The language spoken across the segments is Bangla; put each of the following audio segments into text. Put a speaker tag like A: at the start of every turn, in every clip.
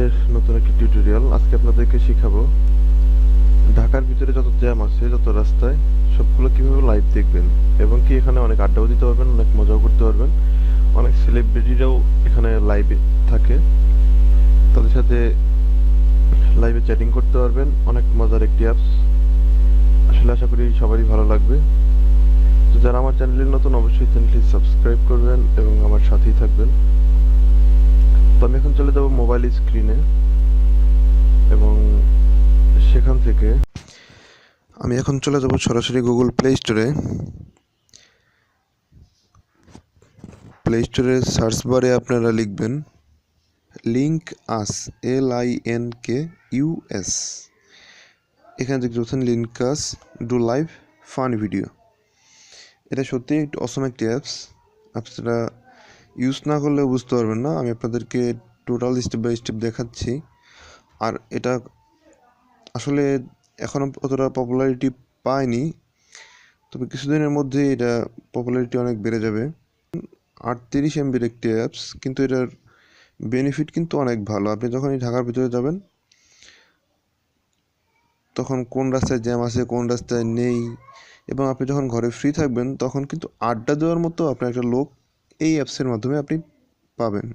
A: চ্যানেলের নতুন একটি টিউটোরিয়াল। আজকে আপনাদেরকে শিখাবো ঢাকার ভিতরে যত জ্যাম আছে, যত রাস্তায়, সবগুলো কিভাবে লাইভ দেখবেন এবং কি এখানে অনেক আড্ডাও দিতে পারবেন, অনেক মজাও করতে পারবেন। অনেক সেলিব্রিটিরাও এখানে লাইভে থাকে, তাদের সাথে লাইভে চ্যাটিং করতে পারবেন। অনেক মজার একটি অ্যাপস, আসলে আশা করি সবারই ভালো লাগবে। তো যারা আমার চ্যানেলের নতুন, অবশ্যই চ্যানেলটি সাবস্ক্রাইব করবেন এবং আমার সাথেই থাকবেন। তো আমি এখন চলে যাব মোবাইল স্ক্রিনে এবং সেখান থেকে আমি এখন চলে যাব সরাসরি গুগল প্লে স্টোরে। প্লে স্টোরের সার্চ বারে আপনারা লিখবেন linkus, LINKUS। এখানে দেখতে পাচ্ছেন লিনকাস ডু লাইভ ফান ভিডিও। এটা সত্যিই একটু অসম একটি অ্যাপস। আপনারা ইউজ না করলেও বুঝতে পারবেন না। আমি আপনাদেরকে টোটাল স্টেপ বাই স্টেপ দেখাচ্ছি। আর এটা আসলে এখনও অতটা পপুলারিটি পায়নি, তবে কিছুদিনের মধ্যে এটা পপুলারিটি অনেক বেড়ে যাবে। 38 MBর একটি অ্যাপস, কিন্তু এটার বেনিফিট কিন্তু অনেক ভালো। আপনি যখনই ঢাকার ভিতরে যাবেন, তখন কোন রাস্তায় জ্যাম আছে, কোন রাস্তায় নেই, এবং আপনি যখন ঘরে ফ্রি থাকবেন, তখন কিন্তু আড্ডা দেওয়ার মতো আপনার একটা লোক এই অ্যাপসের মাধ্যমে আপনি পাবেন।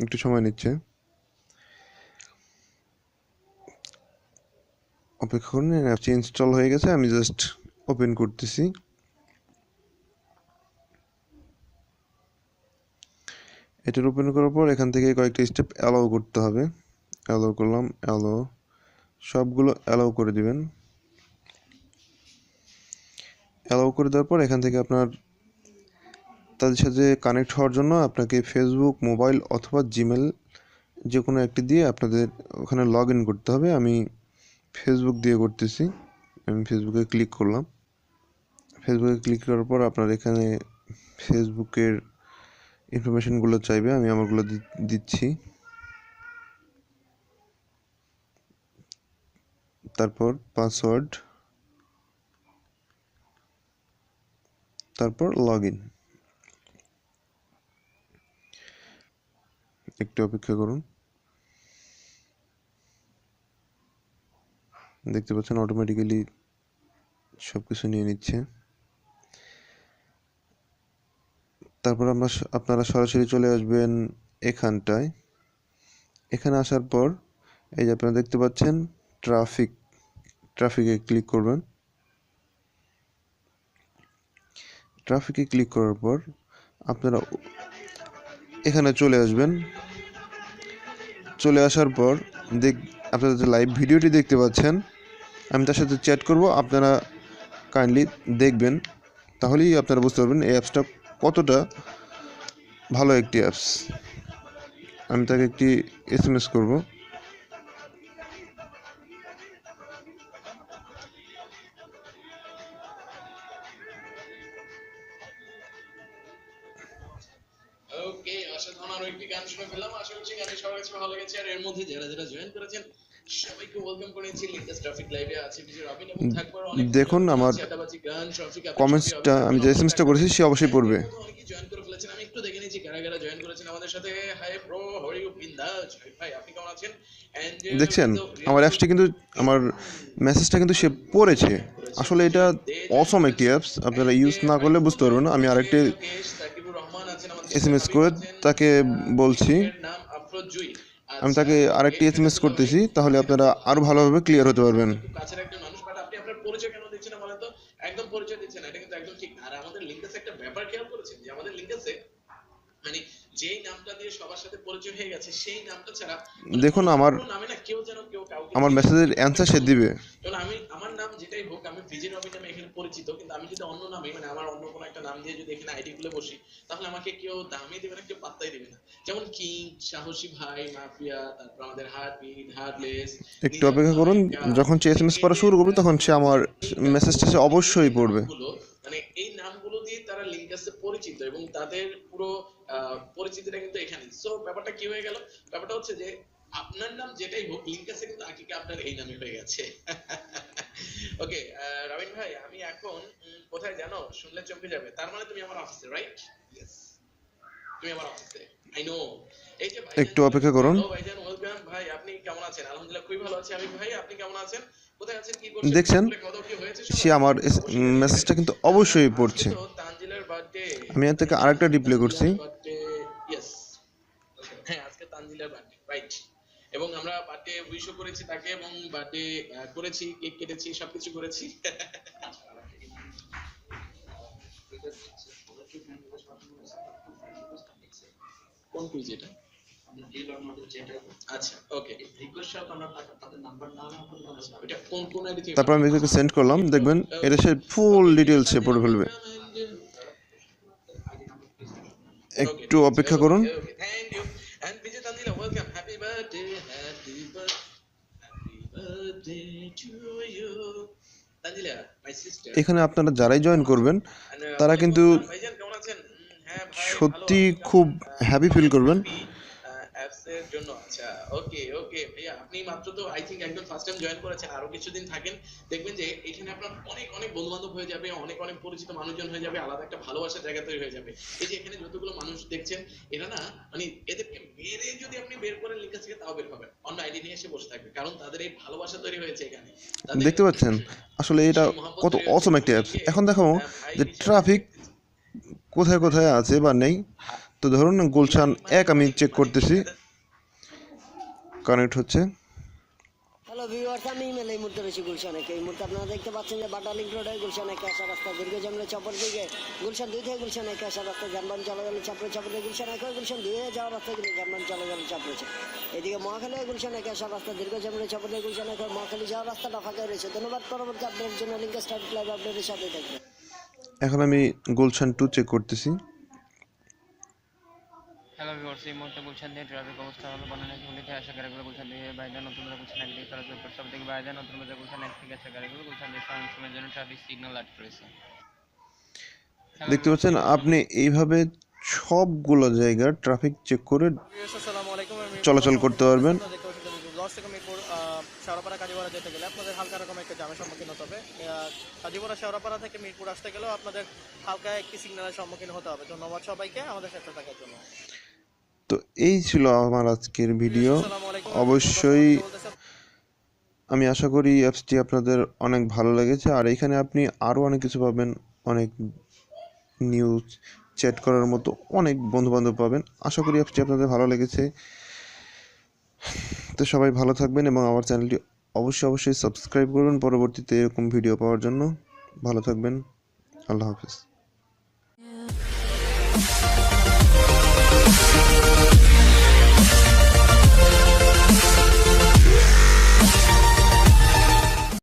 A: একটু সময় নিচ্ছে, অপেক্ষা করুন। অ্যাপটি ইনস্টল হয়ে গেছে, আমি জাস্ট ওপেন করতেছি। এটার ওপেন করার পর এখান থেকে কয়েকটা স্টেপ অ্যালাউ করতে হবে। অ্যালাউ করলাম, অ্যালাউ, সবগুলো অ্যালাউ করে দিবেন। অ্যালাউ করে দেওয়ার পর এখান থেকে আপনার তাদের সাথে কানেক্ট হওয়ার জন্য আপনাকে ফেসবুক, মোবাইল অথবা জিমেল যে কোনো একটি দিয়ে আপনাদের ওখানে লগ ইন করতে হবে। আমি ফেসবুক দিয়ে করতেছি। আমি ফেসবুকে ক্লিক করলাম। ফেসবুকে ক্লিক করার পর আপনার এখানে ফেসবুকের ইনফরমেশনগুলো চাইবে, আমি আমারগুলো দিচ্ছি। তারপর পাসওয়ার্ড, তারপর লগ ইন। একটু অপেক্ষা করুন। দেখতে পাচ্ছেন অটোমেটিক্যালি সব কিছু নিয়ে নিচ্ছে। তারপর আপনারা সরাসরি চলে আসবেন এখানটায়। এখানে আসার পর এই যে আপনারা দেখতে পাচ্ছেন ট্রাফিকে ক্লিক করবেন। ট্রাফিকে ক্লিক করার পর আপনারা এখানে চলে আসবেন। চলে আসার পর আপনারা যে লাইভ ভিডিওটি দেখতে পাচ্ছেন, আমি তার সাথে চ্যাট করব। আপনারা কাইন্ডলি দেখবেন, তাহলেই আপনারা বুঝতে পারবেন এই অ্যাপসটা কতটা ভালো একটি অ্যাপস। আমি তাকে একটি SMS করব।
B: ওকে, অসাধারণ আরো একটি গান শুনে ফেললাম। আশা করছি গানটি সবার কাছে ভালো লেগেছে। আর এর মধ্যে যারা যারা জয়েন করেছেন সবাইকে ওয়েলকাম করেছি। লিঙ্কাস ট্রাফিক লাইভে আছে বিজয় রবিন এবং থাকবার অনেক
A: দেখুন আমার
B: আড্ডাবাজি গান ট্রাফিক
A: কমেন্টসটা, আমি যে SMS টা করেছি সে অবশ্যই পড়বে।
B: অনেকেই জয়েন করে ফেলেছেন। আমি একটু দেখে নিয়েছি কারা কারা জয়েন করেছেন আমাদের সাথে। Hi bro, how are you বিন্দাস ভাই, আপনি কেমন আছেন? এন্ড
A: দেখছেন আমার অ্যাপসটি কিন্তু, আমার মেসেজটা কিন্তু সে পড়েছে। আসলে এটা অসম একটি অ্যাপস, আপনারা ইউজ না করলে বুঝতে পারবেন না। আমি আরেকটি SMS করে তাকে বলছি, আমি তাকে আরেকটি SMS করতেছি, তাহলে আপনারা আরো ভালোভাবে ক্লিয়ার হতে পারবেন।
B: কাছের একটা মানুষ, বাট আপনি আপনার পরিচয় কেন দিচ্ছেন না বলেন তো? একদম পরিচয় দিচ্ছেন না, এটা কিন্তু একদম ঠিক না। আর আমাদের লিঙ্কাসে একটা ব্যাপার খেয়াল করেছেন যে আমাদের লিঙ্কাসে মানে যেই নামটা দিয়ে সবার সাথে পরিচয় হয়ে গেছে, সেই নামটা ছাড়া
A: দেখুন আমার
B: নামে না কেউ যেন কেউ কাউকে
A: আমার মেসেজের অ্যান্সার সে দিবে।
B: কারণ আমার নাম যেটাই হোক, আমি বিজয় রবি নামে এখানে পরিচিত, কিন্তু আমি যদি অন্য নামে মানে আমার অন্য কোনো একটা নাম দিয়ে যদি এখানে আইডি খুলে বসি, তাহলে আমাকে কেউ দামই দেবে না, কেউ পাত্তাই দেবে না। যেমন কিং, সাহসী ভাই, মাফিয়া, তারপর আমাদের হার্টবিট, হার্টলেস।
A: একটু অপেক্ষা করুন, যখন সে SMS পড়া শুরু করবে তখন সে আমার মেসেজটা সে অবশ্যই পড়বে।
B: মানে এই নামগুলো দিয়ে তারা লিঙ্কাসে পরিচিত এবং তাদের পুরো পরিচিতিটা কিন্তু এখানে। সো ব্যাপারটা কি হয়ে গেল? ব্যাপারটা হচ্ছে যে আপনার নাম যেটাই হোক, লিঙ্কাসে কিন্তু আকিকা আপনার এই নামই হয়ে গেছে। ওকে রবিন ভাই, আমি এখন কোথায় জানো? শুনলে চমকে যাবে। তার মানে তুমি আমার অফিসে, রাইট? ইয়েস। তুমি আমার অফিসে, আই নো। এই যে
A: একটু অপেক্ষা করুন।
B: হ্যালো ভাইজান, ওয়েলকাম। ভাই আপনি কেমন আছেন? আলহামদুলিল্লাহ খুবই ভালো আছি আমি। ভাই আপনি কেমন আছেন? কোথায় আছেন, কি করছেন?
A: দেখছেন
B: দুপুরে খাওয়া দাওয়া কি হয়েছে
A: সে
B: সবার?
A: আমার
B: অবশ্যই জানিয়ে দিবেন।
A: মেসেজটা কিন্তু অবশ্যই
B: আজকে
A: পড়ছে।
B: তো তানজিলার বার্থডে।
A: আমি এর থেকে
B: তাই না?
A: আরেকটা রিপ্লাই করছি।
B: তানজিলার বার্থডে, ইয়েস। হ্যাঁ, আজকে তানজিলার বার্থডে, রাইট। এবং আমরা বার্থডে উইশও করেছি তাকে, এবং বার্থডে করেছি, কেক কেটেছি, সবকিছু করেছি। কোন কুইজ এটা? আচ্ছা, ওকে। ওটা কোন কোন আইডি থেকে?
A: তারপর আমি এটাকে সেন্ড করলাম, দেখবেন এটা সে ফুল ডিটেলস সে পড়ে ফেলবে। একটু অপেক্ষা করুন।
B: Thank you. And Bijoy Tanjila, welcome. Happy birthday, happy birthday to you. Tanjila, my sister.
A: এখানে আপনারা যারাই জয়েন করবেন তারা কিন্তু
B: ভাইজান কেমন আছেন? হ্যাঁ ভাই, ভালো
A: সত্যি
B: আছি।
A: খুব হ্যাপি ফিল করবেন।
B: অ্যাপস এর জন্য, আচ্ছা, ওকে ওকে ভাইয়া, আপনি মাত্র তো আই থিংক একদম ফার্স্ট টাইম জয়েন করেছেন, আরো কিছুদিন থাকেন, দেখবেন যে এখানে আপনার অনেক অনেক বন্ধু বান্ধব হয়ে যাবে, অনেক অনেক পরিচিত মানুষজন হয়ে যাবে, আলাদা একটা ভালোবাসার জায়গা তৈরি হয়ে যাবে। এই যে এখানে যতগুলো মানুষ দেখছেন, এরা না মানে এদেরকে মেরে যদি আপনি বের করেন লিঙ্ক থেকে, তাও বের হবেন, অন্য আইডি নিয়ে এসে বসে থাকবে, কারণ তাদের এই ভালোবাসা তৈরি হয়েছে এখানে। তাদের
A: দেখতে পাচ্ছেন আসলে এটা
B: সেই মহব্বত
A: কত
B: তৈরি হয়েছে
A: অসম একটা অ্যাপস।
B: খুশিকে
A: এখন দেখাবো
B: ভাই
A: যে
B: হিসেবে
A: ট্রাফিক
B: দেখতেছে।
A: কোথায় কোথায় আছে বা নেই। তো ধরুন গুলশান 1 আমি চেক করতেছি, কানেক্ট হচ্ছে।
C: হ্যালো ভিউয়ার্স, আমি ইমেল এই মুহূর্তে রয়েছি গুলশানে। এই মুহূর্তে আপনারা দেখতে পাচ্ছেন যে বাটা লিঙ্ক রোডে গুলশানে আসা রাস্তা দীর্ঘ জমলে চপর দিকে, গুলশান 2 থেকে গুলশানে আসা রাস্তা যানবাহন চলাচল চাপ রয়েছে। আপনাদের গুলশান 1 গুলশান 2 এ যাওয়ার রাস্তা কিন্তু যানবাহন চলাচল চাপ রয়েছে। এদিকে মহাখালী গুলশান আসা রাস্তা দীর্ঘ জমলে চপর দিকে, গুলশান মহাখালী যাওয়ার রাস্তাটা ফাঁকা রয়েছে। ধন্যবাদ। পরবর্তী আপডেটের জন্য লিঙ্ক স্টার্ট লাইভ আপডেটের সাথে থাকবেন।
A: এখন আমি গুলশান 2 চেক করতেছি।
D: হ্যালো ভিউয়ার্স, এই মুহূর্তে গুলশান দিয়ে ট্রাফিক অবস্থা ভালো বানানো ঝুলিতে আসা গাড়িগুলো গুলশান দিয়ে বাইরে নতুন বাজার গুলশান এক দিকে চলাচল করছে, সব থেকে বাইরে নতুন বাজার গুলশান এক থেকে আসা গাড়িগুলো গুলশান দিয়ে সময়ের জন্য ট্রাফিক সিগন্যাল আট করেছে।
A: দেখতে পাচ্ছেন আপনি এইভাবে সবগুলো জায়গার ট্রাফিক চেক করে চলাচল করতে পারবেন।
E: শেওড়াপাড়া কাজীপাড়া যেতে গেলে আপনাদের হালকা রকম একটা জামের সম্মুখীন হতে হবে। কাজীপাড়া শেওড়াপাড়া থেকে মিরপুর আসতে গেলেও আপনাদের হালকা একটি সিগন্যালের সম্মুখীন হতে হবে। ধন্যবাদ সবাইকে আমাদের সাথে থাকার জন্য।
A: তো এই ছিল আমার আজকের ভিডিও। অবশ্যই আমি আশা করি অ্যাপসটি আপনাদের অনেক ভালো লেগেছে, আর এখানে আপনি আরও অনেক কিছু পাবেন, অনেক নিউজ, চ্যাট করার মতো অনেক বন্ধুবান্ধব পাবেন। আশা করি অ্যাপসটি আপনাদের ভালো লেগেছে। তো সবাই ভালো থাকবেন এবং আমার চ্যানেলটি অবশ্যই সাবস্ক্রাইব করবেন পরবর্তীতে এরকম ভিডিও পাওয়ার জন্য। ভালো থাকবেন, আল্লাহ হাফেজ।